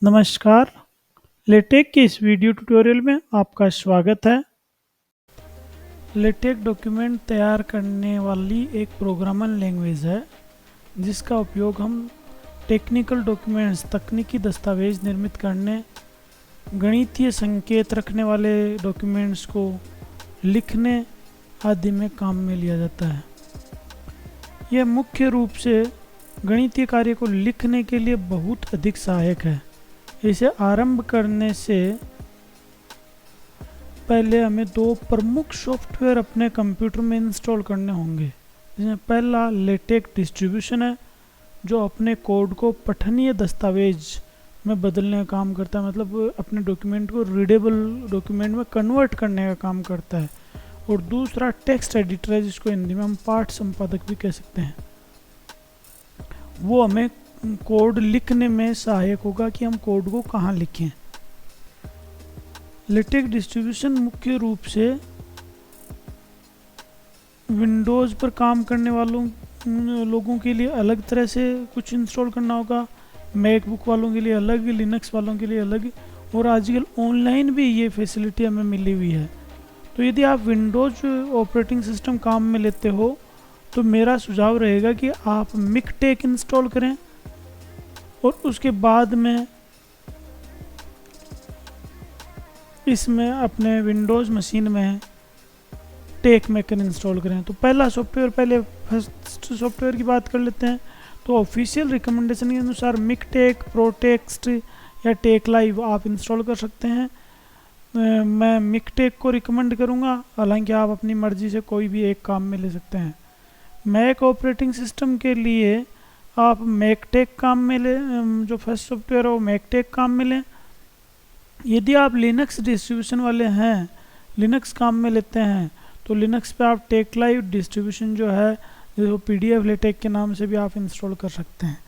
नमस्कार। लेटेक के इस वीडियो ट्यूटोरियल में आपका स्वागत है। लेटेक डॉक्यूमेंट तैयार करने वाली एक प्रोग्रामर लैंग्वेज है जिसका उपयोग हम टेक्निकल डॉक्यूमेंट्स तकनीकी दस्तावेज निर्मित करने, गणितीय संकेत रखने वाले डॉक्यूमेंट्स को लिखने आदि में काम में लिया जाता है। यह मुख्य रूप से गणितीय कार्य को लिखने के लिए बहुत अधिक सहायक है। इसे आरंभ करने से पहले हमें दो प्रमुख सॉफ्टवेयर अपने कंप्यूटर में इंस्टॉल करने होंगे, जिसमें पहला लेटेक डिस्ट्रीब्यूशन है जो अपने कोड को पठनीय दस्तावेज में बदलने का काम करता है, मतलब अपने डॉक्यूमेंट को रीडेबल डॉक्यूमेंट में कन्वर्ट करने का काम करता है। और दूसरा टेक्स्ट एडिटर है जिसको हिंदी में हम पाठ संपादक भी कह सकते हैं। वो हमें कोड लिखने में सहायक होगा कि हम कोड को कहाँ लिखें। लेटेक डिस्ट्रीब्यूशन मुख्य रूप से विंडोज़ पर काम करने वालों लोगों के लिए अलग तरह से कुछ इंस्टॉल करना होगा, मैकबुक वालों के लिए अलग, लिनक्स वालों के लिए अलग, और आजकल ऑनलाइन भी ये फैसिलिटी हमें मिली हुई है। तो यदि आप विंडोज़ ऑपरेटिंग सिस्टम काम में लेते हो तो मेरा सुझाव रहेगा कि आप मिकटेक इंस्टॉल करें और उसके बाद में इसमें अपने विंडोज़ मशीन में टेक मेकर इंस्टॉल करें। तो पहला सॉफ्टवेयर, पहले फर्स्ट सॉफ्टवेयर की बात कर लेते हैं। तो ऑफिशियल रिकमेंडेशन के अनुसार मिकटेक, प्रोटेक्स्ट या टेक लाइव आप इंस्टॉल कर सकते हैं। मैं मिकटेक को रिकमेंड करूँगा, हालांकि आप अपनी मर्ज़ी से कोई भी एक काम में ले सकते हैं। मैक ऑपरेटिंग सिस्टम के लिए आप मैकटेक काम में लें, जो फर्स्ट सॉफ्टवेयर है वो मैकटेक काम में लें। यदि आप लिनक्स डिस्ट्रीब्यूशन वाले हैं, लिनक्स काम में लेते हैं, तो लिनक्स पे आप टेक लाइव डिस्ट्रीब्यूशन जो है, जो PDF लेटेक के नाम से भी आप इंस्टॉल कर सकते हैं।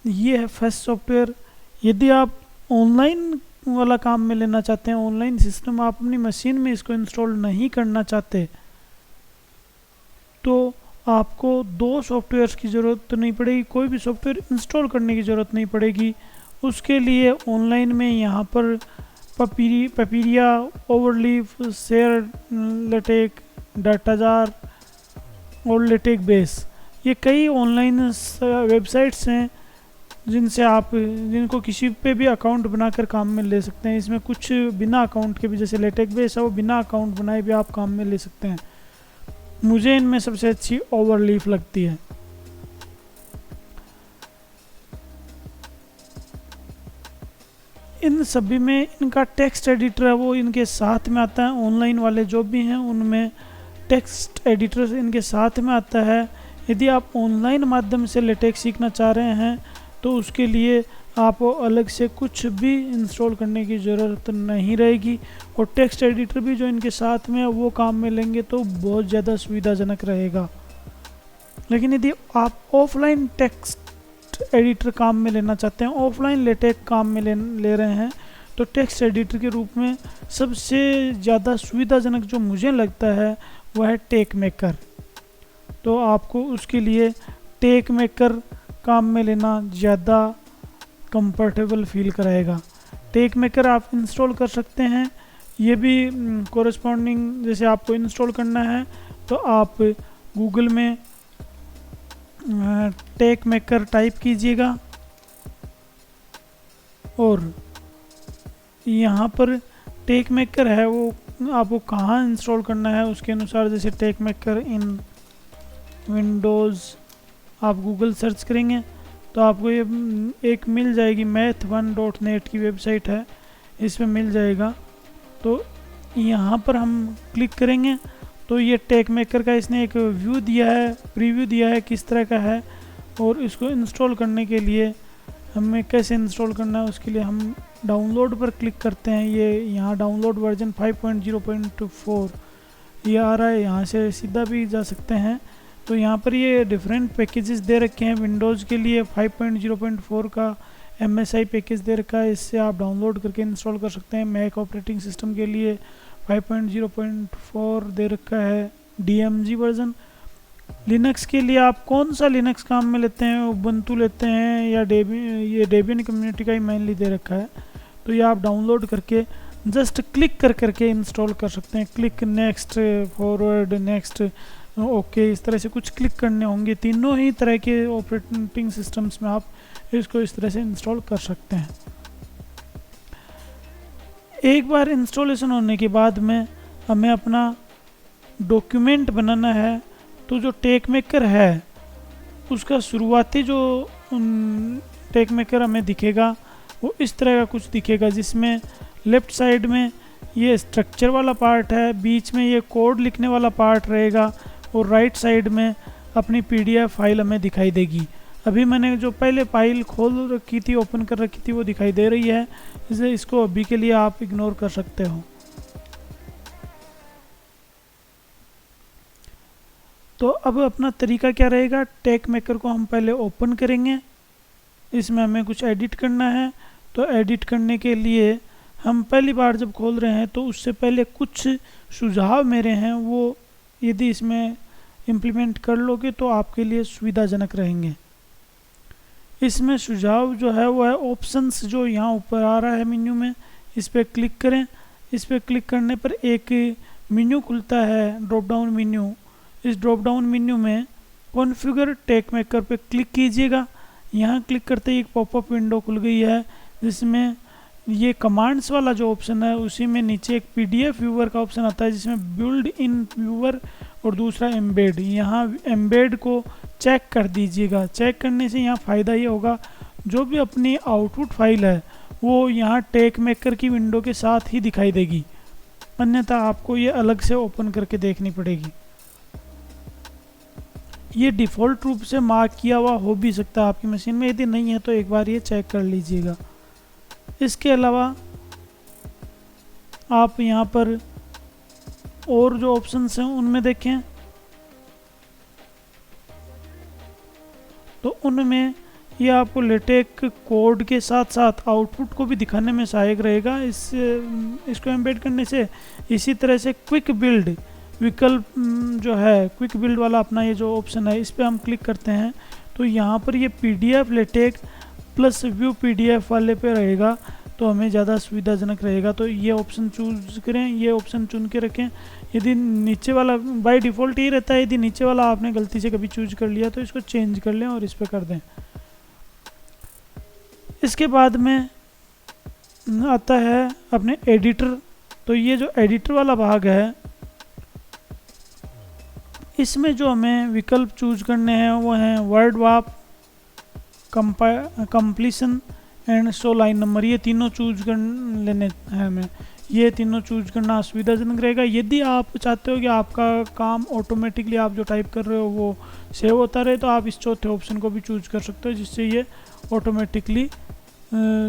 ये है फर्स्ट सॉफ्टवेयर। यदि आप ऑनलाइन वाला काम में लेना चाहते हैं, ऑनलाइन सिस्टम आप अपनी मशीन में इसको इंस्टॉल नहीं करना चाहते, तो आपको दो सॉफ्टवेयर्स की ज़रूरत नहीं पड़ेगी, कोई भी सॉफ्टवेयर इंस्टॉल करने की ज़रूरत नहीं पड़ेगी। उसके लिए ऑनलाइन में यहाँ पर पपीरिया, ओवरलीफ, शेयर लेटेक, डाटाजार और लेटेक बेस, ये कई ऑनलाइन वेबसाइट्स हैं जिनको किसी पे भी अकाउंट बनाकर काम में ले सकते हैं। इसमें कुछ बिना अकाउंट के भी, जैसे लेटेक बेस है वो बिना अकाउंट बनाए भी आप काम में ले सकते हैं। मुझे इनमें सबसे अच्छी ओवरलीफ लगती है। इन सभी में इनका टेक्स्ट एडिटर है वो इनके साथ में आता है। ऑनलाइन वाले जो भी हैं उनमें टेक्स्ट एडिटर इनके साथ में आता है। यदि आप ऑनलाइन माध्यम से लेटेक सीखना चाह रहे हैं तो उसके लिए आपको अलग से कुछ भी इंस्टॉल करने की ज़रूरत नहीं रहेगी, और टेक्स्ट एडिटर भी जो इनके साथ में वो काम में लेंगे तो बहुत ज़्यादा सुविधाजनक रहेगा। लेकिन यदि आप ऑफलाइन टेक्स्ट एडिटर काम में लेना चाहते हैं, ऑफलाइन लेटेक काम में ले रहे हैं, तो टेक्स्ट एडिटर के रूप में सबसे ज़्यादा सुविधाजनक जो मुझे लगता है वह है टेक मेकर। तो आपको उसके लिए टेक मेकर काम में लेना ज़्यादा कंफर्टेबल फील कराएगा। टेक मेकर आप इंस्टॉल कर सकते हैं। ये भी कोरस्पॉन्डिंग, जैसे आपको इंस्टॉल करना है तो आप गूगल में टेक मेकर टाइप कीजिएगा और यहाँ पर टेक मेकर है वो आपको कहाँ इंस्टॉल करना है उसके अनुसार, जैसे टेक मेकर इन विंडोज़ आप गूगल सर्च करेंगे तो आपको ये एक मिल जाएगी, math1.net की वेबसाइट है, इसमें मिल जाएगा। तो यहाँ पर हम क्लिक करेंगे तो ये टेक मेकर का इसने एक व्यू दिया है, प्रीव्यू दिया है किस तरह का है, और इसको इंस्टॉल करने के लिए हमें कैसे इंस्टॉल करना है उसके लिए हम डाउनलोड पर क्लिक करते हैं। ये यहाँ डाउनलोड वर्जन 5.0.4 ये आ रहा है, यहाँ से सीधा भी जा सकते हैं। तो यहाँ पर ये डिफरेंट पैकेजेस दे रखे हैं। विंडोज़ के लिए 5.0.4 का MSI पैकेज दे रखा है, इससे आप डाउनलोड करके इंस्टॉल कर सकते हैं। मैक ऑपरेटिंग सिस्टम के लिए 5.0.4 दे रखा है DMG वर्जन, लिनक्स के लिए आप कौन सा लिनक्स काम में लेते हैं, उबंटू लेते हैं या ये डेबियन कम्युनिटी का ही मेनली दे रखा है, तो ये आप डाउनलोड करके जस्ट क्लिक करके इंस्टॉल कर सकते हैं। Click, next, forward, next, okay, इस तरह से कुछ क्लिक करने होंगे। तीनों ही तरह के ऑपरेटिंग सिस्टम्स में आप इसको इस तरह से इंस्टॉल कर सकते हैं। एक बार इंस्टॉलेशन होने के बाद में हमें अपना डॉक्यूमेंट बनाना है, तो जो टेक मेकर है उसका शुरुआती जो टेक मेकर हमें दिखेगा वो इस तरह का कुछ दिखेगा, जिसमें लेफ्ट साइड में ये स्ट्रक्चर वाला पार्ट है, बीच में ये कोड लिखने वाला पार्ट रहेगा और राइट साइड में अपनी पीडीएफ फाइल हमें दिखाई देगी। अभी मैंने जो पहले फाइल खोल रखी थी, ओपन कर रखी थी, वो दिखाई दे रही है, इसको अभी के लिए आप इग्नोर कर सकते हो। तो अब अपना तरीका क्या रहेगा, टेक मेकर को हम पहले ओपन करेंगे, इसमें हमें कुछ एडिट करना है। तो एडिट करने के लिए हम पहली बार जब खोल रहे हैं तो उससे पहले कुछ सुझाव मेरे हैं, वो यदि इसमें इम्प्लीमेंट कर लोगे तो आपके लिए सुविधाजनक रहेंगे। इसमें सुझाव जो है वो है ऑप्शंस, जो यहाँ ऊपर आ रहा है मेन्यू में, इस पर क्लिक करें। इस पर क्लिक करने पर एक मेन्यू खुलता है, ड्रॉप डाउन मेन्यू। इस ड्रॉप डाउन मेन्यू में कॉन्फ़िगर टेक मेकर पे क्लिक कीजिएगा। यहाँ क्लिक करते ही एक पॉपअप विंडो खुल गई है, जिसमें ये कमांड्स वाला जो ऑप्शन है उसी में नीचे एक पीडीएफ व्यूअर का ऑप्शन आता है, जिसमें बिल्ड इन व्यूअर और दूसरा एम्बेड। यहाँ एम्बेड को चेक कर दीजिएगा। चेक करने से यहाँ फ़ायदा ये होगा, जो भी अपनी आउटपुट फाइल है वो यहाँ टेक मेकर की विंडो के साथ ही दिखाई देगी, अन्यथा आपको ये अलग से ओपन करके देखनी पड़ेगी। ये डिफ़ॉल्ट रूप से मार्क किया हुआ हो भी सकता है आपकी मशीन में, यदि नहीं है तो एक बार ये चेक कर लीजिएगा। इसके अलावा आप यहाँ पर और जो ऑप्शंस हैं उनमें देखें, तो उनमें ये आपको लेटेक कोड के साथ साथ आउटपुट को भी दिखाने में सहायक रहेगा इसको एम्बेड करने से। इसी तरह से क्विक बिल्ड विकल्प जो है, क्विक बिल्ड वाला अपना ये जो ऑप्शन है, इस पर हम क्लिक करते हैं तो यहाँ पर ये PDF LaTeX plus view PDF वाले पे रहेगा, तो हमें ज़्यादा सुविधाजनक रहेगा। तो ये ऑप्शन चूज करें, ये ऑप्शन चुन के रखें। यदि नीचे वाला बाय डिफ़ॉल्ट ही रहता है, यदि नीचे वाला आपने गलती से कभी चूज कर लिया तो इसको चेंज कर लें और इस पर कर दें। इसके बाद में आता है अपने एडिटर। तो ये जो एडिटर वाला भाग है, इसमें जो हमें विकल्प चूज करने हैं वो हैं वर्ड वाप, completion and show line number. ये तीनों चूज कर लेने हैं हमें, ये तीनों चूज करना सुविधाजनक रहेगा। यदि आप चाहते हो कि आपका काम ऑटोमेटिकली आप जो टाइप कर रहे हो वो सेव होता रहे, तो आप इस चौथे ऑप्शन को भी चूज कर सकते हो, जिससे ये ऑटोमेटिकली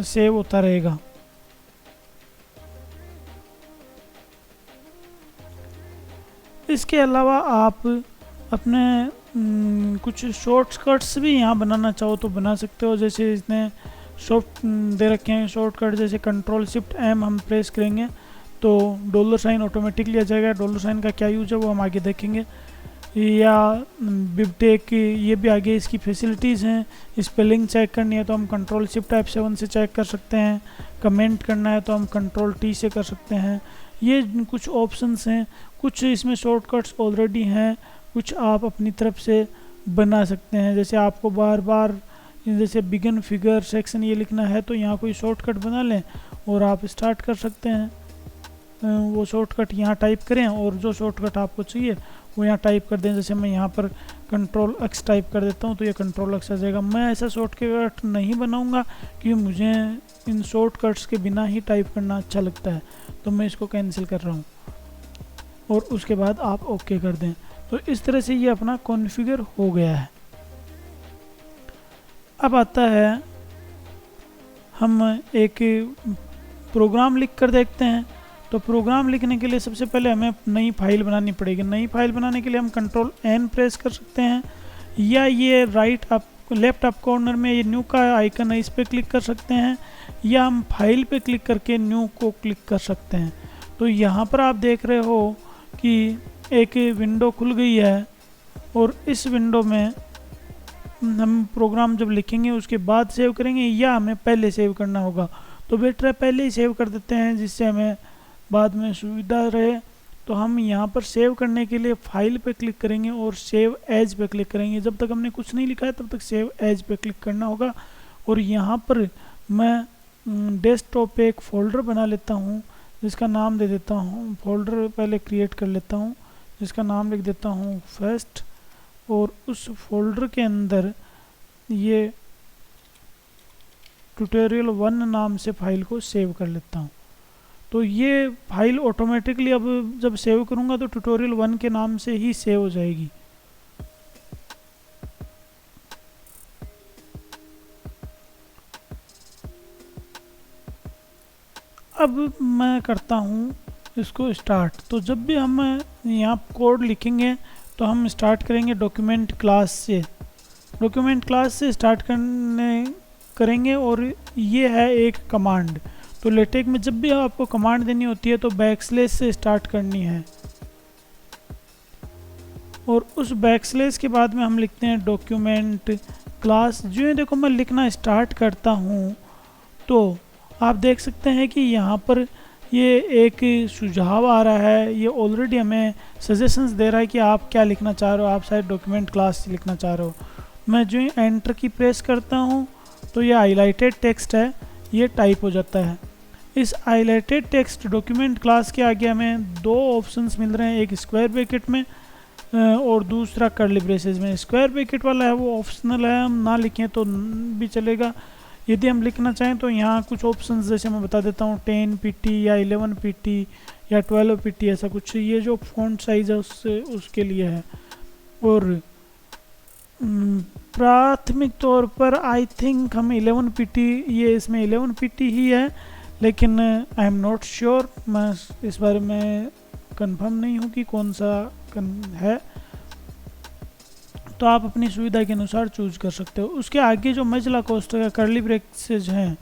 सेव होता रहेगा। इसके अलावा आप अपने कुछ शॉर्टकट्स भी यहाँ बनाना चाहो तो बना सकते हो। जैसे इसने सॉफ्ट दे रखे हैं शॉर्टकट, जैसे Ctrl+Shift+M हम प्रेस करेंगे तो $साइन ऑटोमेटिकली आ जाएगा। $साइन का क्या यूज है वो हम आगे देखेंगे। या बिबटेक ये भी आगे इसकी फैसिलिटीज़ हैं। स्पेलिंग चेक करनी है तो हम Ctrl+Shift+F7 से चेक कर सकते हैं। कमेंट करना है तो हम Ctrl+T से कर सकते हैं। ये कुछ ऑप्शंस हैं, कुछ इसमें शॉर्टकट्स ऑलरेडी हैं, कुछ आप अपनी तरफ से बना सकते हैं। जैसे आपको बार बार जैसे बिगिन फिगर सेक्शन ये लिखना है तो यहाँ कोई शॉर्टकट बना लें और आप स्टार्ट कर सकते हैं। वो शॉर्टकट यहाँ टाइप करें और जो शॉर्टकट आपको चाहिए वो यहाँ टाइप कर दें। जैसे मैं यहाँ पर Ctrl+X टाइप कर देता हूँ तो ये Ctrl+X आ जाएगा। मैं ऐसा शॉर्टकट नहीं बनाऊँगा क्योंकि मुझे इन शॉर्टकट्स के बिना ही टाइप करना अच्छा लगता है, तो मैं इसको कैंसिल कर रहा हूँ और उसके बाद आप ओके कर दें। तो इस तरह से ये अपना कॉन्फ़िगर हो गया है। अब आता है हम एक प्रोग्राम लिख कर देखते हैं। तो प्रोग्राम लिखने के लिए सबसे पहले हमें नई फाइल बनानी पड़ेगी। नई फाइल बनाने के लिए हम Ctrl+N प्रेस कर सकते हैं, या ये लेफ्ट अप कॉर्नर में ये न्यू का आइकन है, इस पर क्लिक कर सकते हैं, या हम फाइल पे क्लिक करके न्यू को क्लिक कर सकते हैं। तो यहाँ पर आप देख रहे हो कि एक विंडो खुल गई है और इस विंडो में हम प्रोग्राम जब लिखेंगे उसके बाद सेव करेंगे या हमें पहले सेव करना होगा। तो बेटर है पहले ही सेव कर देते हैं जिससे हमें बाद में सुविधा रहे। तो हम यहाँ पर सेव करने के लिए फाइल पे क्लिक करेंगे और सेव एज पे क्लिक करेंगे। जब तक हमने कुछ नहीं लिखा है तब तक सेव एज पे क्लिक करना होगा। और यहाँ पर मैं डेस्कटॉप पे एक फ़ोल्डर बना लेता हूँ जिसका नाम दे देता हूँ, फ़ोल्डर पहले क्रिएट कर लेता हूँ जिसका नाम लिख देता हूँ फर्स्ट, और उस फोल्डर के अंदर ये ट्यूटोरियल 1 नाम से फाइल को सेव कर लेता हूँ। तो ये फाइल ऑटोमेटिकली अब जब सेव करूँगा तो ट्यूटोरियल 1 के नाम से ही सेव हो जाएगी। अब मैं करता हूँ इसको स्टार्ट। तो जब भी हम यहाँ कोड लिखेंगे तो हम स्टार्ट करेंगे डॉक्यूमेंट क्लास से। डॉक्यूमेंट क्लास से स्टार्ट करेंगे और ये है एक कमांड। तो लेटेक में जब भी आपको कमांड देनी होती है तो बैकस्लैश से स्टार्ट करनी है, और उस बैकस्लैश के बाद में हम लिखते हैं डॉक्यूमेंट क्लास। जो ये देखो मैं लिखना स्टार्ट करता हूँ तो आप देख सकते हैं कि यहाँ पर ये एक सुझाव आ रहा है, ये ऑलरेडी हमें सजेशंस दे रहा है कि आप क्या लिखना चाह रहे हो। आप शायद डॉक्यूमेंट क्लास लिखना चाह रहे हो। मैं जो एंटर की प्रेस करता हूँ तो ये हाईलाइटेड टेक्स्ट है, ये टाइप हो जाता है। इस हाईलाइटेड टेक्स्ट डॉक्यूमेंट क्लास के आगे हमें 2 ऑप्शंस मिल रहे हैं, एक स्क्वायर ब्रैकेट में और दूसरा कर्ली ब्रेसेस में। स्क्वायर ब्रैकेट वाला है वो ऑप्शनल है, हम ना लिखें तो भी चलेगा। यदि हम लिखना चाहें तो यहाँ कुछ ऑप्शंस जैसे मैं बता देता हूँ 10 pt या 11 pt या 12 pt ऐसा कुछ। ये जो फॉन्ट साइज है उसके लिए है। और प्राथमिक तौर पर आई थिंक हम 11 pt, ये इसमें 11 pt ही है, लेकिन आई एम नॉट श्योर, मैं इस बारे में कंफर्म नहीं हूँ कि कौन सा है। तो आप अपनी सुविधा के अनुसार चूज कर सकते हो। उसके आगे जो मजला कोष्ठक का कर्ली ब्रेसेज हैं,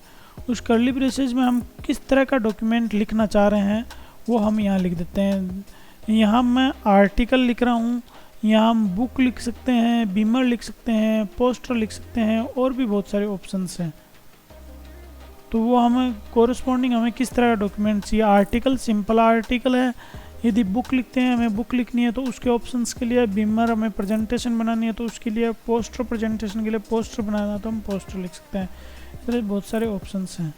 उस कर्ली ब्रेसेज में हम किस तरह का डॉक्यूमेंट लिखना चाह रहे हैं वो हम यहाँ लिख देते हैं। यहाँ मैं आर्टिकल लिख रहा हूँ, यहाँ हम बुक लिख सकते हैं, बीमर लिख सकते हैं, पोस्टर लिख सकते हैं, और भी बहुत सारे ऑप्शंस हैं। तो वो हमें कोरस्पॉन्डिंग हमें किस तरह का डॉक्यूमेंट चाहिए। आर्टिकल सिंपल आर्टिकल है। यदि बुक लिखते हैं, हमें बुक लिखनी है तो उसके ऑप्शंस के लिए, बीमर हमें प्रेजेंटेशन बनानी है तो उसके लिए, पोस्टर प्रेजेंटेशन के लिए पोस्टर बनाना है तो हम पोस्टर लिख सकते हैं। इस तरह बहुत सारे ऑप्शंस हैं।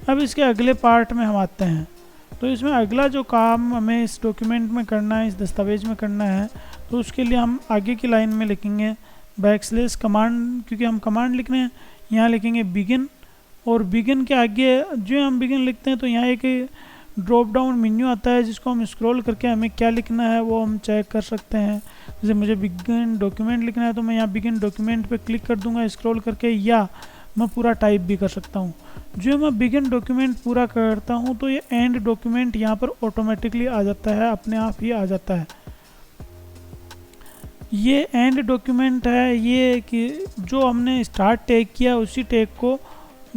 अब इसके अगले पार्ट में हम आते हैं। तो इसमें अगला जो काम हमें इस डॉक्यूमेंट में करना है, इस दस्तावेज में करना है, तो उसके लिए हम आगे की लाइन में लिखेंगे बैकस्लैश कमांड, क्योंकि हम कमांड लिख रहे हैं। यहाँ लिखेंगे बिगिन, और बिगिन के आगे जो हम बिगिन लिखते हैं तो यहाँ एक ड्रॉप डाउन मेन्यू आता है जिसको हम स्क्रॉल करके हमें क्या लिखना है वो हम चेक कर सकते हैं। जैसे मुझे बिगिन डॉक्यूमेंट लिखना है तो मैं यहाँ बिगिन डॉक्यूमेंट पे क्लिक कर दूंगा स्क्रॉल करके, या मैं पूरा टाइप भी कर सकता हूँ। जो मैं बिगिन डॉक्यूमेंट पूरा करता हूँ तो ये एंड डॉक्यूमेंट यहाँ पर ऑटोमेटिकली आ जाता है, अपने आप ही आ जाता है। ये एंड डॉक्यूमेंट है, ये कि जो हमने स्टार्ट टैग किया उसी टैग को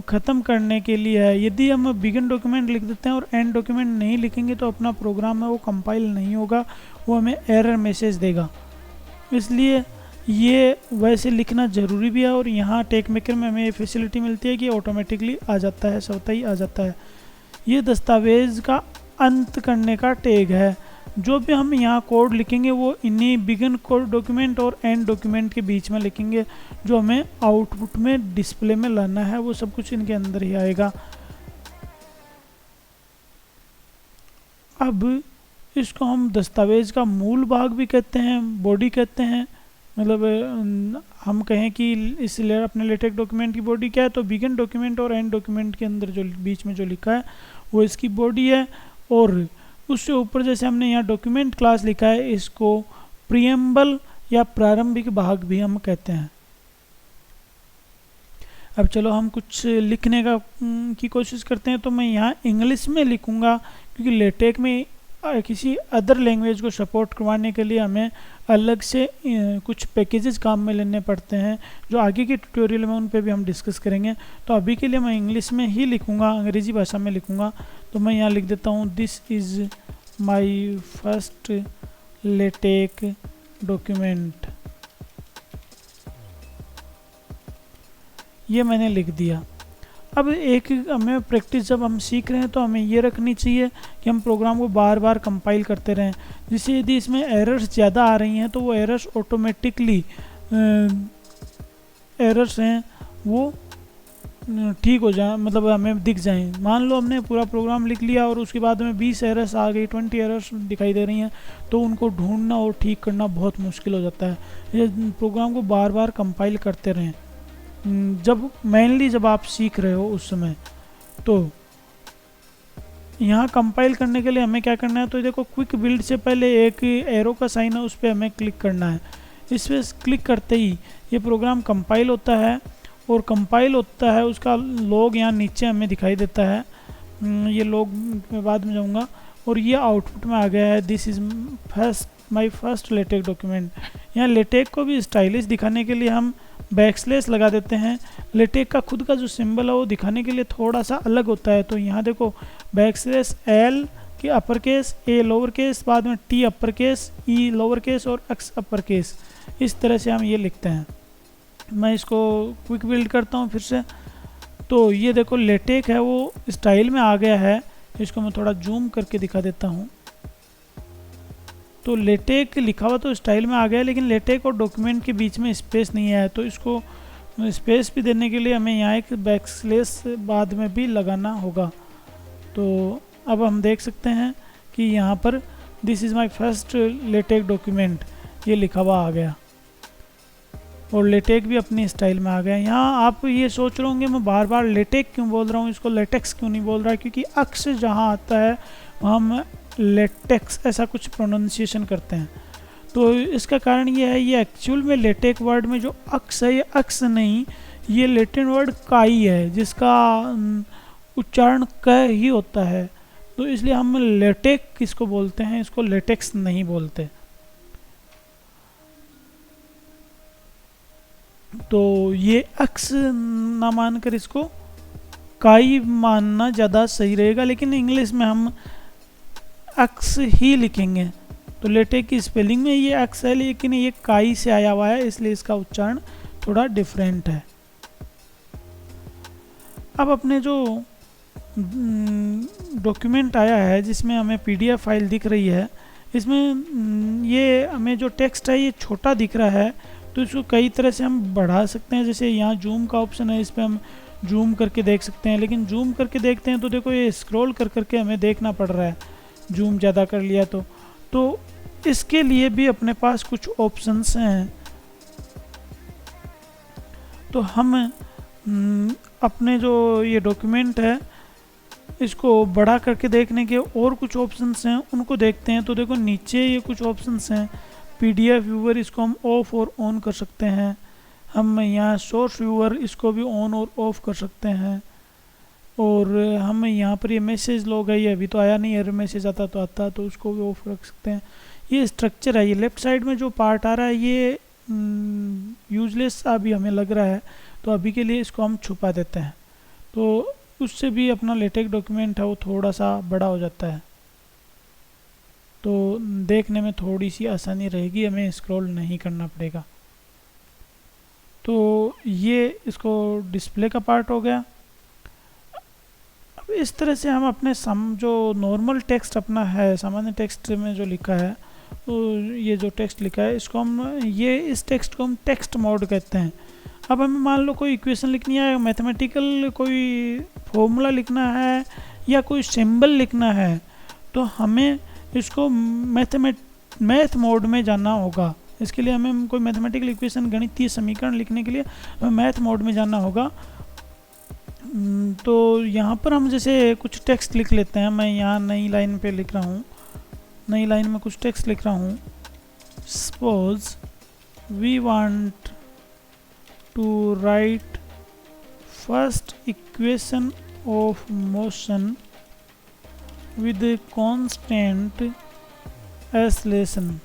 ख़त्म करने के लिए है। यदि हम बिगिन डॉक्यूमेंट लिख देते हैं और एंड डॉक्यूमेंट नहीं लिखेंगे तो अपना प्रोग्राम है वो कंपाइल नहीं होगा, वो हमें एरर मैसेज देगा। इसलिए ये वैसे लिखना ज़रूरी भी है, और यहाँ टेक मेकर में हमें ये फैसिलिटी मिलती है कि ऑटोमेटिकली आ जाता है, स्वतः ही आ जाता है। ये दस्तावेज़ का अंत करने का टैग है। जो भी हम यहाँ कोड लिखेंगे वो इन्हीं बिगिन कोड डॉक्यूमेंट और एंड डॉक्यूमेंट के बीच में लिखेंगे। जो हमें आउटपुट में डिस्प्ले में लाना है वो सब कुछ इनके अंदर ही आएगा। अब इसको हम दस्तावेज का मूल भाग भी कहते हैं, बॉडी कहते हैं। मतलब हम कहें कि इस अपने लेटेक डॉक्यूमेंट की बॉडी क्या है, तो बिगिन डॉक्यूमेंट और एंड डॉक्यूमेंट के अंदर जो बीच में जो लिखा है वो इसकी बॉडी है। और उससे ऊपर जैसे हमने यहाँ डॉक्यूमेंट क्लास लिखा है, इसको प्रीएम्बल या प्रारंभिक भाग भी हम कहते हैं। अब चलो हम कुछ लिखने की कोशिश करते हैं। तो मैं यहाँ इंग्लिश में लिखूँगा, क्योंकि लेटेक में किसी अदर लैंग्वेज को सपोर्ट करवाने के लिए हमें अलग से कुछ पैकेजेस काम में लेने पड़ते हैं, जो आगे के ट्यूटोरियल में उन पे भी हम डिस्कस करेंगे। तो अभी के लिए मैं इंग्लिश में ही लिखूँगा, अंग्रेज़ी भाषा में लिखूँगा। तो मैं यहाँ लिख देता हूँ, this is my first LaTeX document, ये मैंने लिख दिया। अब एक हमें प्रैक्टिस जब हम सीख रहे हैं तो हमें ये रखनी चाहिए कि हम प्रोग्राम को बार बार कंपाइल करते रहें, जिससे यदि इसमें एरर्स ज़्यादा आ रही हैं तो वो एरर्स ऑटोमेटिकली एरर्स हैं वो ठीक हो जाए, मतलब हमें दिख जाएं। मान लो हमने पूरा प्रोग्राम लिख लिया और उसके बाद में 20 एरर्स आ गई, 20 एरर्स दिखाई दे रही हैं, तो उनको ढूंढना और ठीक करना बहुत मुश्किल हो जाता है। ये प्रोग्राम को बार बार कंपाइल करते रहें जब मेनली जब आप सीख रहे हो उस समय। तो यहाँ कंपाइल करने के लिए हमें क्या करना है, तो देखो क्विक बिल्ड से पहले एक एरो का साइन है, उस पर हमें क्लिक करना है। इस पर क्लिक करते ही ये प्रोग्राम कंपाइल होता है, और कंपाइल होता है उसका लॉग यहाँ नीचे हमें दिखाई देता है। ये लॉग मैं बाद में जाऊँगा। और ये आउटपुट में आ गया है, this is my first LaTeX document. यहाँ लेटेक को भी स्टाइलिश दिखाने के लिए हम बैकस्लैश लगा देते हैं। लेटेक का खुद का जो सिंबल है वो दिखाने के लिए थोड़ा सा अलग होता है। तो यहाँ देखो बैकस्लैश एल की upper case, a lower case, बाद में टी अपर केस, ई लोअर केस और एक्स अपर केस, इस तरह से हम ये लिखते हैं। मैं इसको क्विक बिल्ड करता हूँ फिर से। तो ये देखो लेटेक है वो स्टाइल में आ गया है। इसको मैं थोड़ा जूम करके दिखा देता हूँ। तो लेटेक लिखा हुआ तो स्टाइल में आ गया, लेकिन लेटेक और डॉक्यूमेंट के बीच में स्पेस नहीं है, तो इसको स्पेस भी देने के लिए हमें यहाँ एक बैकस्लैश बाद में भी लगाना होगा। तो अब हम देख सकते हैं कि यहाँ पर this is my first LaTeX document ये लिखा हुआ आ गया, और लेटेक भी अपनी स्टाइल में आ गया। यहाँ आप ये सोच रहे होंगे मैं बार बार लेटेक क्यों बोल रहा हूँ, इसको लेटेक्स क्यों नहीं बोल रहा, क्योंकि अक्स जहाँ आता है वहाँ हम लेटेक्स ऐसा कुछ प्रोनाउंसिएशन करते हैं। तो इसका कारण ये है, ये एक्चुअल में लेटेक वर्ड में जो अक्स है ये अक्स नहीं, ये लैटिन वर्ड काई है, जिसका उच्चारण क ही होता है। तो इसलिए हम लेटेक किसको बोलते हैं, इसको लेटेक्स नहीं बोलते। तो ये अक्स ना मानकर इसको काई मानना ज़्यादा सही रहेगा, लेकिन इंग्लिश में हम अक्स ही लिखेंगे। तो लेटेक की स्पेलिंग में ये अक्स है, लेकिन ये काई से आया हुआ है, इसलिए इसका उच्चारण थोड़ा डिफरेंट है। अब अपने जो डॉक्यूमेंट आया है जिसमें हमें पीडीएफ फाइल दिख रही है, इसमें ये हमें जो टेक्स्ट है ये छोटा दिख रहा है, तो इसको कई तरह से हम बढ़ा सकते हैं। जैसे यहाँ जूम का ऑप्शन है, इस पर हम जूम करके देख सकते हैं, लेकिन जूम करके देखते हैं तो देखो ये स्क्रॉल कर करके हमें देखना पड़ रहा है, जूम ज़्यादा कर लिया तो इसके लिए भी अपने पास कुछ ऑप्शंस हैं। तो हम अपने जो ये डॉक्यूमेंट है इसको बड़ा करके देखने के और कुछ ऑप्शंस हैं, उनको देखते हैं। तो देखो नीचे ये कुछ ऑप्शंस हैं, पीडीएफ व्यूअर, इसको हम ऑफ और ऑन कर सकते हैं। हम यहाँ सोर्स व्यूअर, इसको भी ऑन और ऑफ कर सकते हैं। और हम यहाँ पर ये मैसेज लॉग है, ये अभी तो आया नहीं, एरर मैसेज आता तो आता, तो उसको भी ऑफ रख सकते हैं। ये स्ट्रक्चर है, ये लेफ्ट साइड में जो पार्ट आ रहा है ये यूजलेस अभी हमें लग रहा है, तो अभी के लिए इसको हम छुपा देते हैं। तो उससे भी अपना लेटेक डॉक्यूमेंट है वो थोड़ा सा बड़ा हो जाता है, तो देखने में थोड़ी सी आसानी रहेगी, हमें स्क्रॉल नहीं करना पड़ेगा। तो ये इसको डिस्प्ले का पार्ट हो गया। अब इस तरह से हम अपने जो नॉर्मल टेक्स्ट अपना है, सामान्य टेक्स्ट में जो लिखा है, तो ये जो टेक्स्ट लिखा है इसको हम इस टेक्स्ट को हम टेक्स्ट मोड कहते हैं। अब हमें मान लो कोई इक्वेशन लिखनी है, मैथमेटिकल कोई फॉर्मूला लिखना है या कोई सिंबल लिखना है, तो हमें इसको मैथ मोड में जाना होगा। इसके लिए हमें कोई मैथमेटिकल इक्वेशन, गणितीय समीकरण लिखने के लिए हमें मैथ मोड में जाना होगा। तो यहाँ पर हम जैसे कुछ टेक्स्ट लिख लेते हैं। मैं यहाँ नई लाइन पे लिख रहा हूँ, नई लाइन में कुछ टेक्स्ट लिख रहा हूँ। Suppose we want to write first equation of motion with constant acceleration.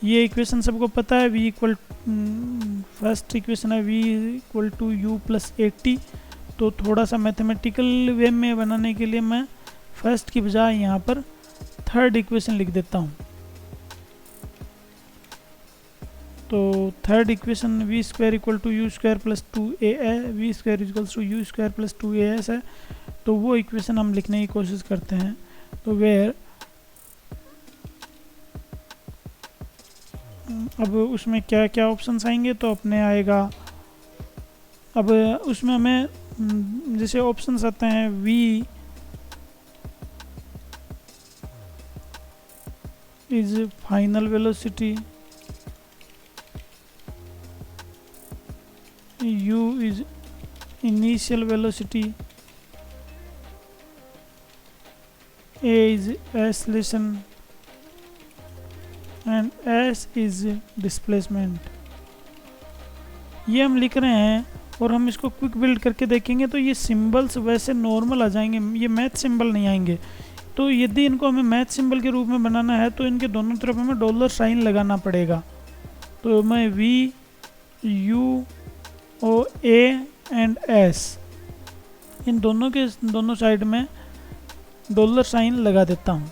ये इक्वेशन सबको पता है, v इक्वल फर्स्ट इक्वेशन है v equal to u plus 80। तो थोड़ा सा मैथमेटिकल वे में बनाने के लिए मैं फर्स्ट की बजाय यहाँ पर थर्ड इक्वेशन लिख देता हूँ। तो third equation v square equal to u square plus 2a v square equals to u square plus 2as है। तो वो इक्वेशन हम लिखने की कोशिश करते हैं। तो वेयर अब उसमें क्या क्या ऑप्शंस आएंगे, तो अपने आएगा अब उसमें हमें जैसे ऑप्शंस आते हैं v is final velocity, u is initial velocity, a is acceleration and s is displacement. ये हम लिख रहे हैं और हम इसको क्विक बिल्ड करके देखेंगे तो ये सिंबल्स वैसे नॉर्मल आ जाएंगे, ये मैथ सिंबल नहीं आएंगे। तो यदि इनको हमें मैथ सिंबल के रूप में बनाना है तो इनके दोनों तरफ हमें डॉलर साइन लगाना पड़ेगा। तो मैं v u o a and s इन दोनों साइड में डॉलर साइन लगा देता हूँ।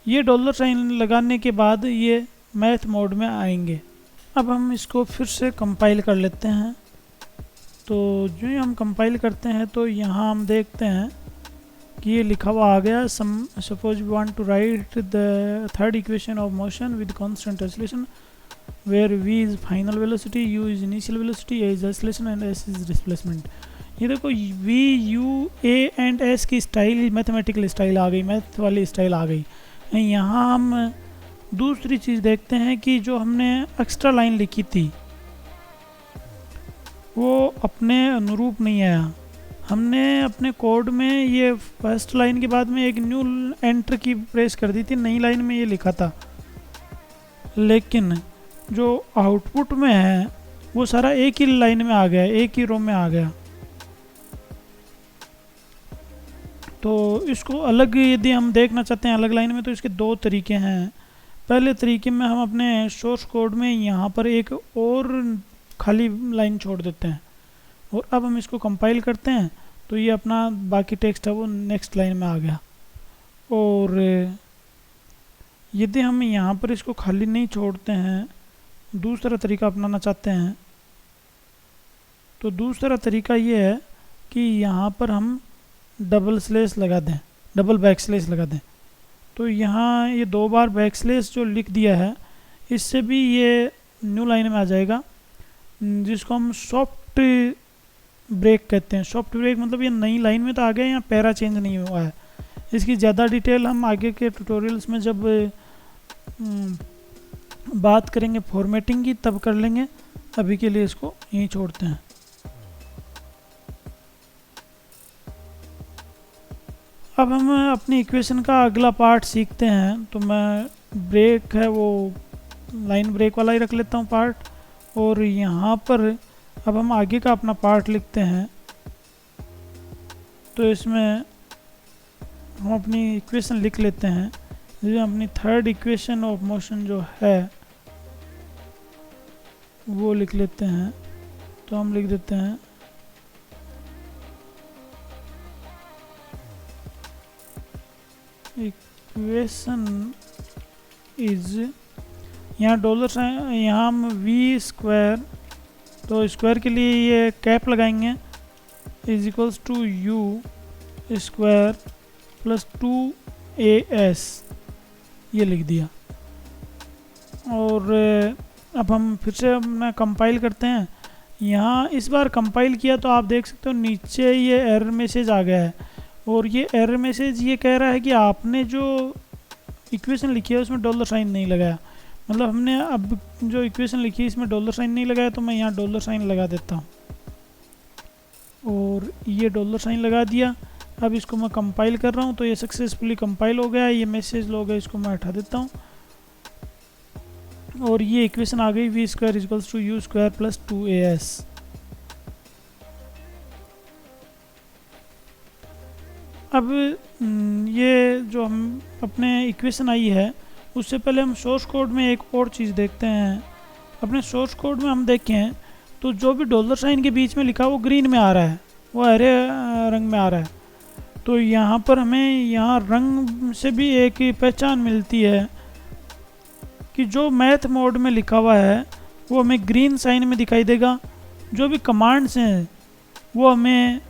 ये डॉलर साइन लगाने के बाद ये मैथ मोड में आएंगे। अब हम इसको फिर से कंपाइल कर लेते हैं। तो जो ही हम कंपाइल करते हैं तो यहाँ हम देखते हैं कि ये लिखा हुआ आ गया, suppose we want to write the third equation of motion with constant acceleration where v is final velocity, u is initial velocity, a is acceleration and s is displacement. ये देखो v u a and s की style mathematical style आ गई, math वाली style आ गई। यहाँ हम दूसरी चीज़ देखते हैं कि जो हमने एक्स्ट्रा लाइन लिखी थी वो अपने अनुरूप नहीं आया। हमने अपने कोड में ये फर्स्ट लाइन के बाद में एक न्यू एंटर की प्रेस कर दी थी, नई लाइन में ये लिखा था, लेकिन जो आउटपुट में है वो सारा एक ही लाइन में आ गया, एक ही रो में आ गया। तो इसको अलग यदि हम देखना चाहते हैं अलग लाइन में तो इसके दो तरीके हैं। पहले तरीके में हम अपने सोर्स कोड में यहाँ पर एक और खाली लाइन छोड़ देते हैं और अब हम इसको कंपाइल करते हैं तो ये अपना बाकी टेक्स्ट है वो नेक्स्ट लाइन में आ गया। और यदि हम यहाँ पर इसको खाली नहीं छोड़ते हैं, दूसरा तरीका अपनाना चाहते हैं, तो दूसरा तरीका ये है कि यहाँ पर हम डबल स्लेश लगा दें, डबल बैक स्लेश लगा दें। तो यहाँ ये 2 बार बैक स्लेश जो लिख दिया है इससे भी ये न्यू लाइन में आ जाएगा, जिसको हम सॉफ्ट ब्रेक कहते हैं। सॉफ्ट ब्रेक मतलब ये नई लाइन में तो आ गया, यहाँ पैरा चेंज नहीं हुआ है। इसकी ज़्यादा डिटेल हम आगे के ट्यूटोरियल्स में जब बात करेंगे फॉर्मेटिंग की तब कर लेंगे, अभी के लिए इसको यहीं छोड़ते हैं। अब हम अपनी इक्वेशन का अगला पार्ट सीखते हैं। तो मैं ब्रेक है वो लाइन ब्रेक वाला ही रख लेता हूँ पार्ट, और यहाँ पर अब हम आगे का अपना पार्ट लिखते हैं। तो इसमें हम अपनी इक्वेशन लिख लेते हैं, जो अपनी थर्ड इक्वेशन ऑफ मोशन जो है वो लिख लेते हैं। तो हम लिख देते हैं इक्वेशन इज, यहाँ डॉलर साइन, यहाँ हम वी स्क्वायर, तो स्क्वायर के लिए ये कैप लगाएंगे, is equals to u square plus 2as, ये लिख दिया। और अब हम फिर से अपना कंपाइल करते हैं। यहाँ इस बार कंपाइल किया तो आप देख सकते हो नीचे ये एरर मैसेज आ गया है, और ये एरर मैसेज ये कह रहा है कि आपने जो इक्वेशन लिखी है उसमें डॉलर साइन नहीं लगाया। मतलब हमने अब जो इक्वेशन लिखी है इसमें डॉलर साइन नहीं लगाया, तो मैं यहाँ डॉलर साइन लगा देता हूँ और ये डॉलर साइन लगा दिया। अब इसको मैं कंपाइल कर रहा हूँ तो ये सक्सेसफुली कंपाइल हो गया है। ये मैसेज लॉग है, इसको मैं हटा देता हूँ और ये इक्वेशन आ गई, v square equals to u square plus 2as। अब ये जो हम अपने इक्वेशन आई है उससे पहले हम सोर्स कोड में एक और चीज़ देखते हैं। अपने सोर्स कोड में हम देखें तो जो भी डॉलर साइन के बीच में लिखा वो ग्रीन में आ रहा है, वो हरे रंग में आ रहा है। तो यहाँ पर हमें यहाँ रंग से भी एक पहचान मिलती है कि जो मैथ मोड में लिखा हुआ है वो हमें ग्रीन साइन में दिखाई देगा, जो भी कमांड्स हैं वो हमें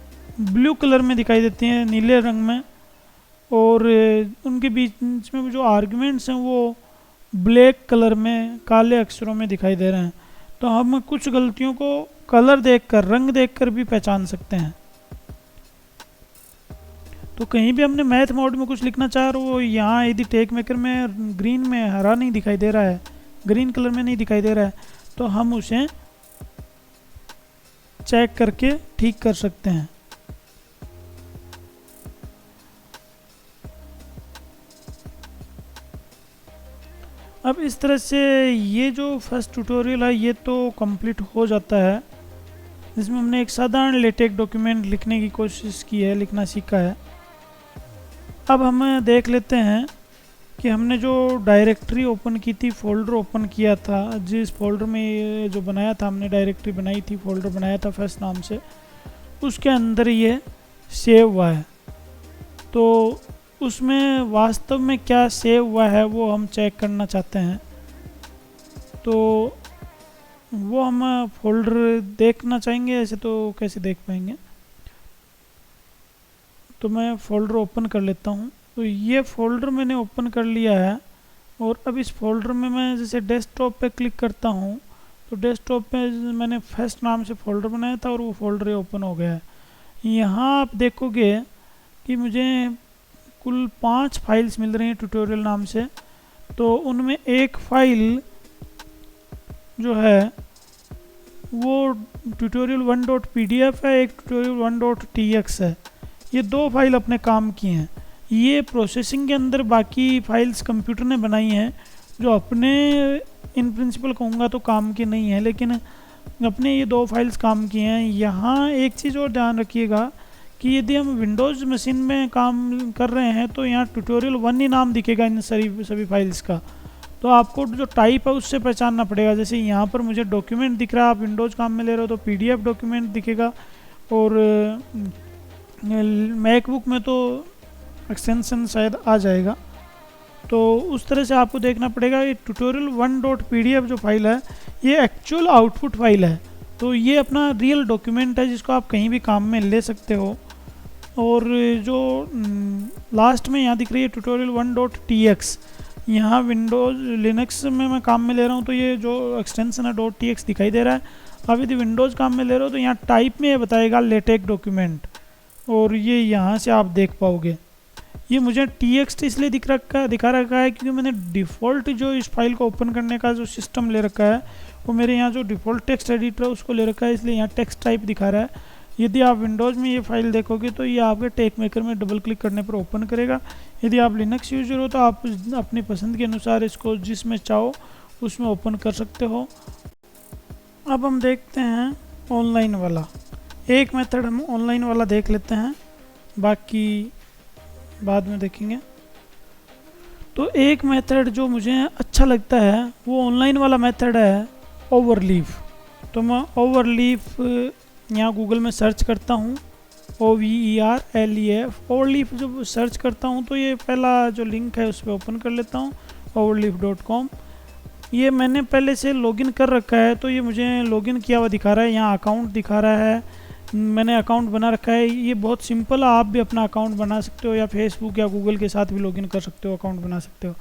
ब्लू कलर में दिखाई देती हैं, नीले रंग में, और उनके बीच में जो आर्गुमेंट्स हैं वो ब्लैक कलर में काले अक्षरों में दिखाई दे रहे हैं। तो हम कुछ गलतियों को कलर देखकर, रंग देखकर भी पहचान सकते हैं। तो कहीं भी हमने मैथ मोड में कुछ लिखना चाह रहे हो, यहाँ यदि टेक मेकर में ग्रीन में हरा नहीं दिखाई दे रहा है, ग्रीन कलर में नहीं दिखाई दे रहा है, तो हम उसे चेक करके ठीक कर सकते हैं। अब इस तरह से ये जो फर्स्ट ट्यूटोरियल है ये तो कंप्लीट हो जाता है, जिसमें हमने एक साधारण लेटेक डॉक्यूमेंट लिखने की कोशिश की है, लिखना सीखा है। अब हम देख लेते हैं कि हमने जो डायरेक्टरी ओपन की थी, फोल्डर ओपन किया था, जिस फोल्डर में ये जो बनाया था, हमने डायरेक्टरी बनाई थी, फोल्डर बनाया था फर्स्ट नाम से, उसके अंदर ये सेव हुआ है। तो उसमें वास्तव में क्या सेव हुआ है वो हम चेक करना चाहते हैं। तो वो हम फोल्डर देखना चाहेंगे, ऐसे तो कैसे देख पाएंगे। तो मैं फ़ोल्डर ओपन कर लेता हूँ। तो ये फ़ोल्डर मैंने ओपन कर लिया है, और अब इस फोल्डर में मैं जैसे डेस्कटॉप पे क्लिक करता हूँ तो डेस्कटॉप पे मैंने फर्स्ट नाम से फ़ोल्डर बनाया था और वो फ़ोल्डर ओपन हो गया है। यहाँ आप देखोगे कि मुझे कुल 5 फाइल्स मिल रही हैं ट्यूटोरियल नाम से। तो उनमें एक फ़ाइल जो है वो tutorial1.pdf है, एक tutorial1.tx है। ये 2 फाइल अपने काम की हैं। ये प्रोसेसिंग के अंदर बाकी फाइल्स कंप्यूटर ने बनाई हैं, जो अपने इन प्रिंसिपल कहूँगा तो काम की नहीं है, लेकिन अपने ये 2 फाइल्स काम की हैं। यहाँ एक चीज़ और ध्यान रखिएगा कि यदि हम विंडोज़ मशीन में काम कर रहे हैं तो यहाँ tutorial1 ही नाम दिखेगा इन सभी फाइल्स का। तो आपको जो टाइप है उससे पहचानना पड़ेगा। जैसे यहाँ पर मुझे डॉक्यूमेंट दिख रहा है, आप विंडोज़ काम में ले रहे हो तो PDF डॉक्यूमेंट दिखेगा, और मैकबुक में तो एक्सटेंशन शायद आ जाएगा। तो उस तरह से आपको देखना पड़ेगा। ये tutorial1.pdf जो फाइल है ये एक्चुअल आउटपुट फाइल है, तो ये अपना रियल डॉक्यूमेंट है जिसको आप कहीं भी काम में ले सकते हो। और जो लास्ट में यहाँ दिख रही है tutorial1.tx, यहाँ विंडोज़ लिनक्स में मैं काम में ले रहा हूँ तो ये जो एक्सटेंशन है .tx दिखाई दे रहा है। अब यदि विंडोज़ काम में ले रहे हो तो यहाँ टाइप में ये बताएगा लेटेक डॉक्यूमेंट, और ये यहाँ से आप देख पाओगे। ये मुझे txt इसलिए दिखा रखा है क्योंकि मैंने डिफ़ॉल्ट जो इस फाइल को ओपन करने का जो सिस्टम ले रखा है वो मेरे यहाँ जो डिफ़ॉल्ट टेक्स्ट एडिटर है उसको ले रखा है, इसलिए यहाँ टेक्स्ट टाइप दिखा रहा है। यदि आप विंडोज़ में ये फाइल देखोगे तो ये आपके टेक मेकर में डबल क्लिक करने पर ओपन करेगा। यदि आप लिनक्स यूज़र हो तो आप अपनी पसंद के अनुसार इसको जिसमें चाहो उसमें ओपन कर सकते हो। अब हम देखते हैं ऑनलाइन वाला। एक मेथड हम ऑनलाइन वाला देख लेते हैं, बाकी बाद में देखेंगे। तो एक मेथड जो मुझे अच्छा लगता है वो ऑनलाइन वाला मेथड है ओवरलीफ। तो मैं ओवरलीफ यहाँ गूगल में सर्च करता हूँ, OVERLEF। ओवरलीफ जब सर्च करता हूँ तो ये पहला जो लिंक है उस पर ओपन कर लेता हूँ, overleaf.com। ये मैंने पहले से लॉगिन कर रखा है तो ये मुझे लॉगिन किया हुआ दिखा रहा है, यहाँ अकाउंट दिखा रहा है, मैंने अकाउंट बना रखा है। ये बहुत सिंपल है, आप भी अपना अकाउंट बना सकते हो या फेसबुक या गूगल के साथ भी लॉगिन कर सकते हो, अकाउंट बना सकते हो।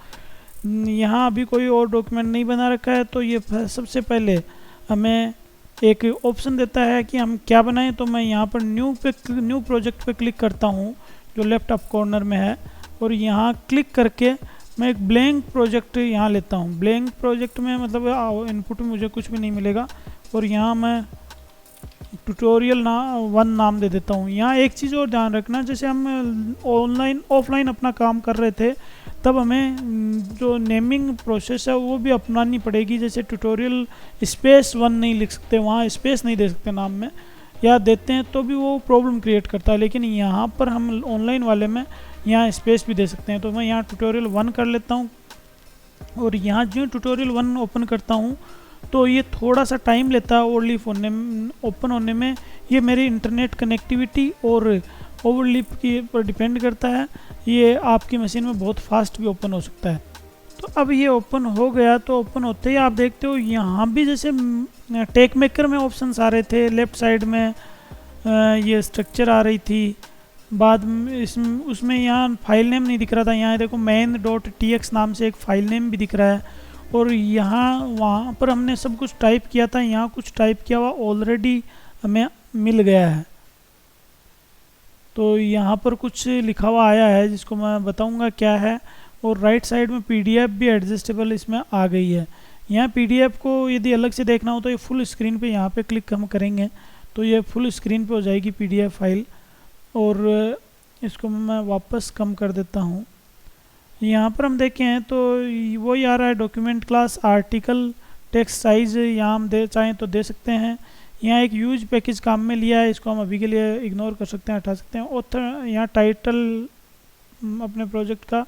यहाँ अभी कोई और डॉक्यूमेंट नहीं बना रखा है तो ये सबसे पहले हमें एक ऑप्शन देता है कि हम क्या बनाएं। तो मैं यहाँ पर न्यू प्रोजेक्ट पे क्लिक करता हूँ जो लेफ्ट अप कॉर्नर में है, और यहाँ क्लिक करके मैं एक ब्लैंक प्रोजेक्ट यहाँ लेता हूँ। ब्लैंक प्रोजेक्ट में मतलब इनपुट में मुझे कुछ भी नहीं मिलेगा, और यहाँ मैं tutorial1 नाम दे देता हूँ। यहाँ एक चीज़ और ध्यान रखना, जैसे हम ऑफलाइन अपना काम कर रहे थे तब हमें जो नेमिंग प्रोसेस है वो भी अपनानी पड़ेगी। जैसे ट्यूटोरियल -1 नहीं लिख सकते, वहाँ स्पेस नहीं दे सकते नाम में, या देते हैं तो भी वो प्रॉब्लम क्रिएट करता है। लेकिन यहाँ पर हम ऑनलाइन वाले में यहाँ स्पेस भी दे सकते हैं। तो मैं यहाँ tutorial1 कर लेता हूँ, और यहाँ जो tutorial1 ओपन करता हूँ तो ये थोड़ा सा टाइम लेता है ओवरलीफ ओपन होने में। ये मेरी इंटरनेट कनेक्टिविटी और ओवरलीफ की पर डिपेंड करता है। ये आपकी मशीन में बहुत फास्ट भी ओपन हो सकता है। तो अब ये ओपन हो गया। तो ओपन होते ही आप देखते हो यहाँ भी जैसे टेक मेकर में ऑप्शंस आ रहे थे, लेफ़्ट साइड में ये स्ट्रक्चर आ रही थी, बाद में उसमें यहाँ फाइल नेम नहीं दिख रहा था। यहाँ देखो main.tx नाम से एक फाइल नेम भी दिख रहा है, और यहाँ वहाँ पर हमने सब कुछ टाइप किया था, यहाँ कुछ टाइप किया हुआ ऑलरेडी हमें मिल गया है। तो यहाँ पर कुछ लिखा हुआ आया है जिसको मैं बताऊँगा क्या है। और राइट साइड में PDF भी एडजस्टेबल इसमें आ गई है। यहाँ PDF को यदि अलग से देखना हो तो ये फुल स्क्रीन पे यहाँ पे क्लिक हम करेंगे तो ये फुल स्क्रीन पे हो जाएगी PDF फाइल। और इसको मैं वापस कम कर देता हूँ। यहाँ पर हम देखें तो वही आ रहा है, document class, article, text size यहाँ हम चाहें तो दे सकते हैं। यहाँ एक यूज पैकेज काम में लिया है, इसको हम अभी के लिए इग्नोर कर सकते हैं, हटा सकते हैं। ऑथर, यहाँ टाइटल अपने प्रोजेक्ट का,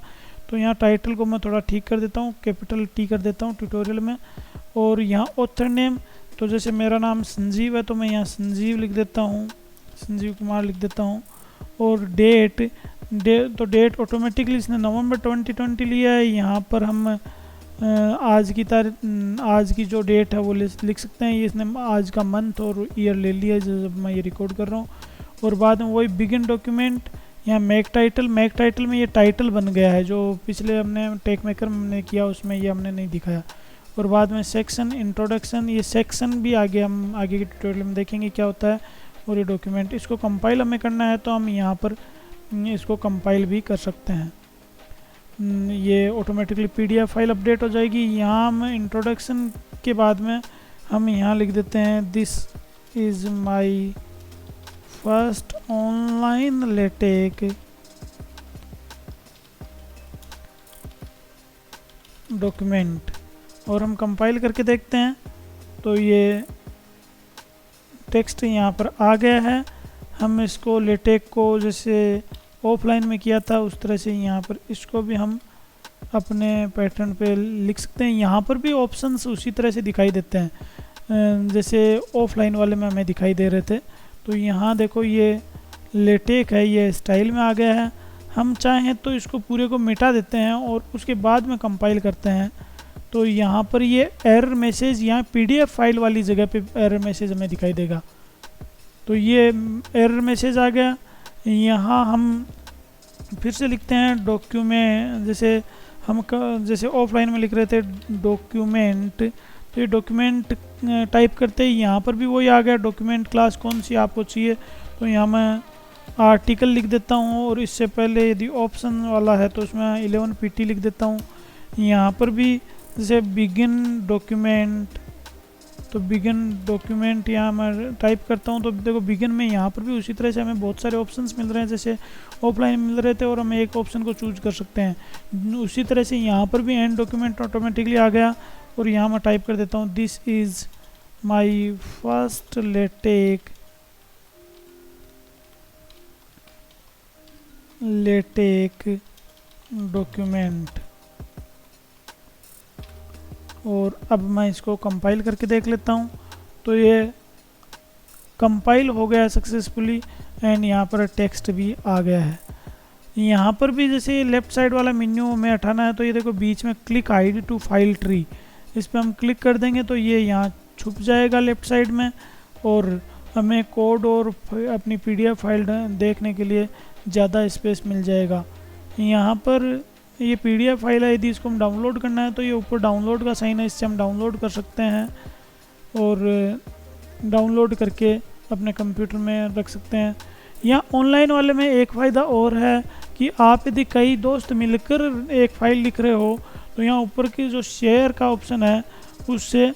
तो यहाँ टाइटल को मैं थोड़ा ठीक कर देता हूँ, कैपिटल T कर देता हूँ ट्यूटोरियल में। और यहाँ ऑथर नेम, तो जैसे मेरा नाम संजीव है तो मैं यहाँ संजीव लिख देता हूँ, संजीव कुमार लिख देता हूँ। और डेट, तो डेट ऑटोमेटिकली इसने नवंबर 2020 लिया है। यहाँ पर हम आज की जो डेट है वो लिख सकते हैं। ये इसने आज का मंथ और ईयर ले लिया है जब मैं ये रिकॉर्ड कर रहा हूँ। और बाद में वही बिगिन डॉक्यूमेंट, यहाँ मेक टाइटल में ये टाइटल बन गया है, जो पिछले हमने टेक मेकर में किया उसमें ये हमने नहीं दिखाया। और बाद में सेक्शन, इंट्रोडक्शन, ये सेक्शन भी आगे हम आगे के ट्यूटोरियल में देखेंगे क्या होता है। और ये डॉक्यूमेंट, इसको कंपाइल हमें करना है तो हम यहाँ पर इसको कंपाइल भी कर सकते हैं। ये ऑटोमेटिकली PDF फाइल अपडेट हो जाएगी। यहाँ हम इंट्रोडक्शन के बाद में हम यहाँ लिख देते हैं this is my first online LaTeX document, और हम कंपाइल करके देखते हैं तो ये टेक्स्ट यहाँ पर आ गया है। हम इसको लेटेक को जैसे ऑफलाइन में किया था उस तरह से यहाँ पर इसको भी हम अपने पैटर्न पे लिख सकते हैं। यहाँ पर भी ऑप्शंस उसी तरह से दिखाई देते हैं जैसे ऑफलाइन वाले में हमें दिखाई दे रहे थे। तो यहाँ देखो ये लेटेक है, ये स्टाइल में आ गया है। हम चाहें तो इसको पूरे को मिटा देते हैं और उसके बाद में कंपाइल करते हैं। तो यहाँ पर ये एरर मैसेज, यहाँ PDF फाइल वाली जगह पे एरर मैसेज हमें दिखाई देगा। तो ये एरर मैसेज आ गया। यहाँ हम फिर से लिखते हैं डॉक्यूमेंट, जैसे ऑफलाइन में लिख रहे थे डॉक्यूमेंट, तो ये डॉक्यूमेंट टाइप करते ही यहाँ पर भी वही आ गया। डॉक्यूमेंट क्लास कौन सी आपको चाहिए, तो यहाँ मैं आर्टिकल लिख देता हूँ। और इससे पहले यदि ऑप्शन वाला है तो उसमें 11 PT लिख देता हूँ। यहाँ पर भी जैसे बिगिन डॉक्यूमेंट, तो बिगिन डॉक्यूमेंट यहाँ मैं टाइप करता हूँ तो देखो बिगिन में यहाँ पर भी उसी तरह से हमें बहुत सारे ऑप्शंस मिल रहे हैं, जैसे ऑफलाइन मिल रहे थे और हम एक ऑप्शन को चूज कर सकते हैं। उसी तरह से यहाँ पर भी एंड डॉक्यूमेंट ऑटोमेटिकली आ गया। और यहाँ मैं टाइप कर देता हूँ this is my first LaTeX document. और अब मैं इसको कंपाइल करके देख लेता हूँ तो ये कंपाइल हो गया सक्सेसफुली एंड यहाँ पर टेक्स्ट भी आ गया है। यहाँ पर भी जैसे लेफ़्ट साइड वाला मेन्यू में हटाना है तो ये देखो बीच में click ID to file tree, इस पर हम क्लिक कर देंगे तो ये यहाँ छुप जाएगा लेफ़्ट साइड में। और हमें कोड और अपनी PDF फाइल देखने के लिए ज़्यादा स्पेस मिल जाएगा। यहाँ पर ये PDF फाइल है, यदि इसको हम डाउनलोड करना है तो ये ऊपर डाउनलोड का साइन है, इससे हम डाउनलोड कर सकते हैं और डाउनलोड करके अपने कंप्यूटर में रख सकते हैं। यहाँ ऑनलाइन वाले में एक फ़ायदा और है कि आप यदि कई दोस्त मिलकर एक फ़ाइल लिख रहे हो तो यहाँ ऊपर की जो शेयर का ऑप्शन है उससे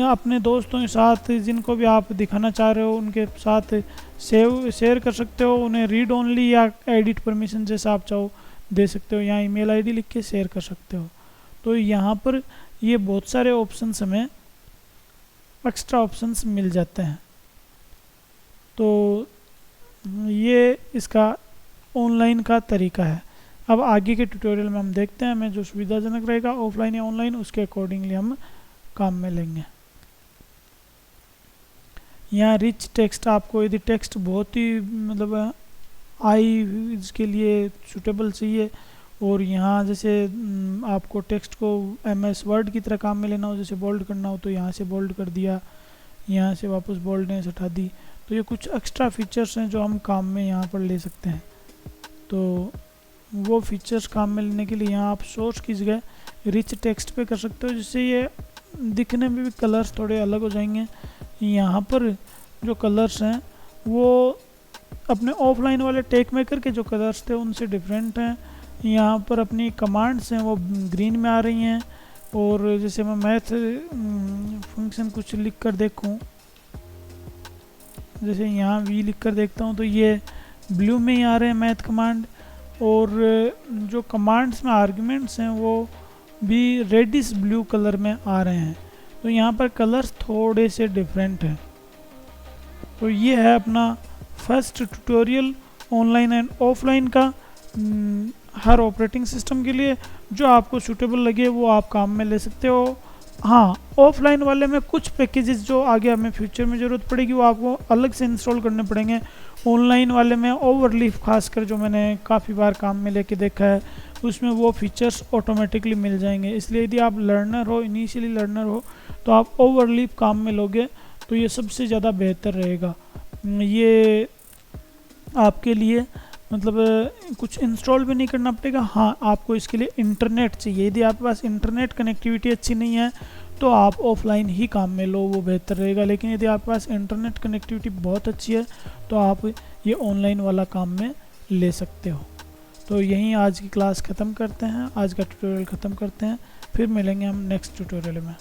अपने दोस्तों के साथ जिनको भी आप दिखाना चाह रहे हो उनके साथ शेयर कर सकते हो। उन्हें रीड ओनली या एडिट परमिशन जैसा आप चाहो दे सकते हो। यहाँ ईमेल ID लिख के शेयर कर सकते हो। तो यहाँ पर ये बहुत सारे ऑप्शंस हमें एक्स्ट्रा ऑप्शंस मिल जाते हैं। तो ये इसका ऑनलाइन का तरीका है। अब आगे के ट्यूटोरियल में हम देखते हैं हमें जो सुविधाजनक रहेगा ऑफलाइन या ऑनलाइन, उसके अकॉर्डिंगली हम काम में लेंगे। यहाँ रिच टेक्स्ट, आपको यदि टेक्स्ट बहुत ही मतलब आई के लिए सूटेबल चाहिए और यहाँ जैसे आपको टेक्स्ट को MS वर्ड की तरह काम में लेना हो, जैसे बोल्ड करना हो तो यहाँ से बोल्ड कर दिया, यहाँ से वापस बोल्डनेस हटा दी। तो ये कुछ एक्स्ट्रा फीचर्स हैं जो हम काम में यहाँ पर ले सकते हैं। तो वो फीचर्स काम में लेने के लिए यहाँ आप सोर्स की जगह रिच टेक्स्ट पे कर सकते हो, जिससे ये दिखने में भी कलर्स थोड़े अलग हो जाएंगे। यहाँ पर जो कलर्स हैं वो अपने ऑफलाइन वाले टेक मेकर के जो कलर्स थे उनसे डिफरेंट हैं। यहाँ पर अपनी कमांड्स हैं वो ग्रीन में आ रही हैं, और जैसे मैं मैथ फंक्शन कुछ लिख कर देखूँ, जैसे यहाँ V लिख कर देखता हूँ तो ये ब्लू में ही आ रहे हैं मैथ कमांड, और जो कमांड्स में आर्ग्यूमेंट्स हैं वो भी रेडिश ब्लू कलर में आ रहे हैं। तो यहाँ पर कलर्स थोड़े से डिफरेंट हैं। तो ये है अपना first tutorial online and offline का, हर ऑपरेटिंग सिस्टम के लिए जो आपको सूटेबल लगे वो आप काम में ले सकते हो। हाँ, ऑफलाइन वाले में कुछ पैकेजेस जो आगे हमें फ्यूचर में ज़रूरत पड़ेगी वो आपको अलग से इंस्टॉल करने पड़ेंगे। ऑनलाइन वाले में ओवरलीफ खासकर जो मैंने काफ़ी बार काम में लेके देखा है उसमें वो फीचर्स ऑटोमेटिकली मिल जाएंगे। इसलिए यदि आप लर्नर हो, इनिशियली लर्नर हो, तो आप ओवरलीफ काम में लोगे तो ये सबसे ज़्यादा बेहतर रहेगा। ये आपके लिए मतलब कुछ इंस्टॉल भी नहीं करना पड़ेगा। हाँ, आपको इसके लिए इंटरनेट चाहिए। यदि आपके पास इंटरनेट कनेक्टिविटी अच्छी नहीं है तो आप ऑफलाइन ही काम में लो, वो बेहतर रहेगा। लेकिन यदि आपके पास इंटरनेट कनेक्टिविटी बहुत अच्छी है तो आप ये ऑनलाइन वाला काम में ले सकते हो। तो यहीं आज की क्लास ख़त्म करते हैं, आज का ट्यूटोरियल ख़त्म करते हैं, फिर मिलेंगे हम नेक्स्ट ट्यूटोरियल में।